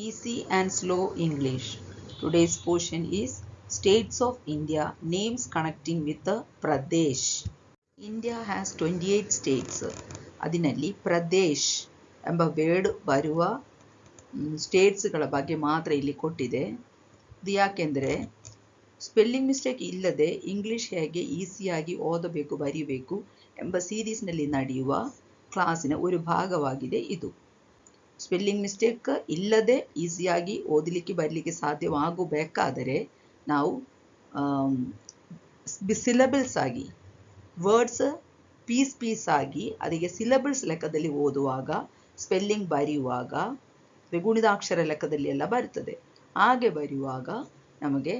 Easy and slow English. Today's portion is States of India, names connecting with the Pradesh. India has 28 states. ಅದರಲ್ಲಿ ಪ್ರದೇಶ್ ಎಂಬ word ಬರುವ ಸ್ಟೇಟ್ಸ್ಗಳ ಬಗ್ಗೆ ಮಾತ್ರ ಇಲ್ಲಿ ಕೊಟ್ಟಿದೆ. ಇದು ಯಾಕೆಂದರೆ ಸ್ಪೆಲ್ಲಿಂಗ್ ಮಿಸ್ಟೇಕ್ ಇಲ್ಲದೆ ಇಂಗ್ಲಿಷ್ ಹೇಗೆ ಈಸಿಯಾಗಿ ಓದಬೇಕು ಬರೀಬೇಕು ಎಂಬ ಸೀರೀಸ್ನಲ್ಲಿ ನಡೆಯುವ ಕ್ಲಾಸಿನ ಒಂದು ಭಾಗವಾಗಿದೆ ಇದು. ಸ್ಪೆಲ್ಲಿಂಗ್ ಮಿಸ್ಟೇಕ್ ಇಲ್ಲದೆ ಈಸಿಯಾಗಿ ಓದಲಿಕ್ಕೆ ಬರಲಿಕ್ಕೆ ಸಾಧ್ಯವಾಗಬೇಕಾದರೆ ನಾವು ಸಿಲಬಲ್ಸ್ ಆಗಿ ವರ್ಡ್ಸ್ ಪೀಸ್ ಆಗಿ ಅದಕ್ಕೆ ಸಿಲಬಲ್ಸ್ ಲೆಕ್ಕದಲ್ಲಿ ಓದುವಾಗ ಸ್ಪೆಲ್ಲಿಂಗ್ ಬರೆಯುವಾಗ ಗುಣಿತಾಕ್ಷರ ಲೆಕ್ಕದಲ್ಲಿ ಎಲ್ಲ ಬರ್ತದೆ. ಹಾಗೆ ಬರೆಯುವಾಗ ನಮಗೆ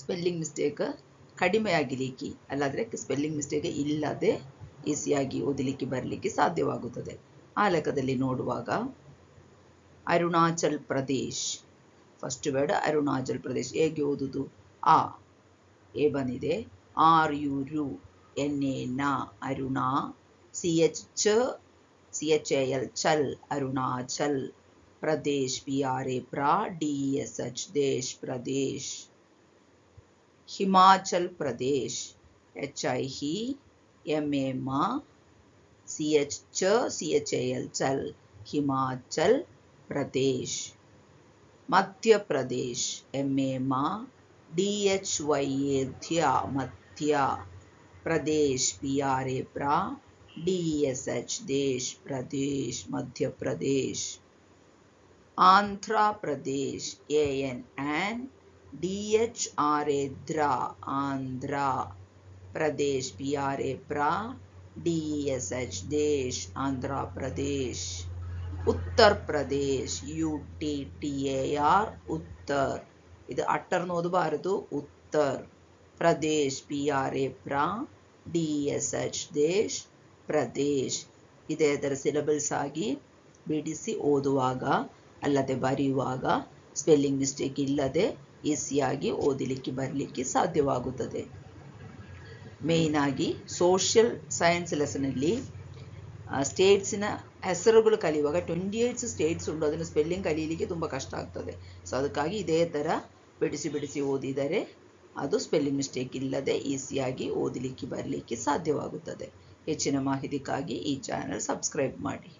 ಸ್ಪೆಲ್ಲಿಂಗ್ ಮಿಸ್ಟೇಕ್ ಕಡಿಮೆ ಆಗಲಿಕ್ಕೆ ಅಲ್ಲಾದರೆ ಸ್ಪೆಲ್ಲಿಂಗ್ ಮಿಸ್ಟೇಕ್ ಇಲ್ಲದೆ ಈಸಿಯಾಗಿ ಓದಲಿಕ್ಕೆ ಬರಲಿಕ್ಕೆ ಸಾಧ್ಯವಾಗುತ್ತದೆ. ಆ ಲೆಕ್ಕದಲ್ಲಿ ನೋಡುವಾಗ ಅರುಣಾಚಲ್ ಪ್ರದೇಶ್ ಫಸ್ಟ್ ವರ್ಡ್ ಅರುಣಾಚಲ್ ಪ್ರದೇಶ್ ಹೇಗೆ ಓದುದು? ಆ ಎ ಬಂದಿದೆ, ಆರ್ ಯು ರು, ಎನ್ ಎ ನ ಅರುಣಾ, ಸಿ ಎಚ್ ಚ ಸಿ ಎಚ್ ಎ ಎಲ್ ಚಲ್ Arunachal Pradesh, P R A ಪ್ರ ಡಿ ಎಸ್ ಎಚ್ ದೇಶ್ ಪ್ರದೇಶ್. ಹಿಮಾಚಲ್ ಪ್ರದೇಶ್ ಎಚ್ ಐ ಹಿ ಎಮ್ ಎ ಮ ಸಿ ಎಚ್ ಚ ಸಿ ಎಚ್ ಎ ಎಲ್ ಚಲ್ ಹಿಮಾಚಲ್ ಪ್ರದೇಶ್. ಮಧ್ಯ ಪ್ರದೇಶ್ ಎಮ್ ಎ ಮ ಡಿ ಎಚ್ ವೈ ಎ ಧ್ಯ Madhya Pradesh, P R A ಪ್ರ ಡಿ ಎಸ್ ಎಚ್ ದೇಶ್ ಪ್ರದೇಶ್ ಮಧ್ಯ ಪ್ರದೇಶ್. ಆಂಧ್ರ ಪ್ರದೇಶ್ ಎ ಎನ್ ಆನ್ ಡಿ ಎಚ್ ಆರ್ ಎ ದ್ರ Andhra Pradesh, P R A ಪ್ರ D S H H Andhra Pradesh. Uttar Pradesh U T T A R Uttar, ಇದು ಅಟ್ಟರ್ನ ಓದಬಾರದು, Uttar Pradesh, P R A ಪ್ರ ಡಿ ಎಸ್ ಎಚ್ ದೇಶ್ ಪ್ರದೇಶ್. ಇದೇ ಅದರ ಸಿಲಬಲ್ಸ್ ಆಗಿ ಬಿಡಿಸಿ ಓದುವಾಗ ಅಲ್ಲದೆ ಬರೆಯುವಾಗ ಸ್ಪೆಲ್ಲಿಂಗ್ ಮಿಸ್ಟೇಕ್ ಇಲ್ಲದೆ ಈಸಿಯಾಗಿ ಓದಲಿಕ್ಕೆ ಬರಲಿಕ್ಕೆ ಸಾಧ್ಯವಾಗುತ್ತದೆ. ಮೇಯ್ನ್ ಆಗಿ ಸೋಷಿಯಲ್ ಸೈನ್ಸ್ ಲೆಸನಲ್ಲಿ ಸ್ಟೇಟ್ಸಿನ ಹೆಸರುಗಳು ಕಲಿಯುವಾಗ 28 ಸ್ಟೇಟ್ಸ್ ಉಂಟು, ಅದನ್ನು ಸ್ಪೆಲ್ಲಿಂಗ್ ಕಲೀಲಿಕ್ಕೆ ತುಂಬ ಕಷ್ಟ ಆಗ್ತದೆ. ಸೊ ಅದಕ್ಕಾಗಿ ಇದೇ ಥರ ಬಿಡಿಸಿ ಓದಿದರೆ ಅದು ಸ್ಪೆಲ್ಲಿಂಗ್ ಮಿಸ್ಟೇಕ್ ಇಲ್ಲದೆ ಈಸಿಯಾಗಿ ಓದಲಿಕ್ಕೆ ಬರಲಿಕ್ಕೆ ಸಾಧ್ಯವಾಗುತ್ತದೆ. ಹೆಚ್ಚಿನ ಮಾಹಿತಿಗಾಗಿ ಈ ಚಾನಲ್ ಸಬ್ಸ್ಕ್ರೈಬ್ ಮಾಡಿ.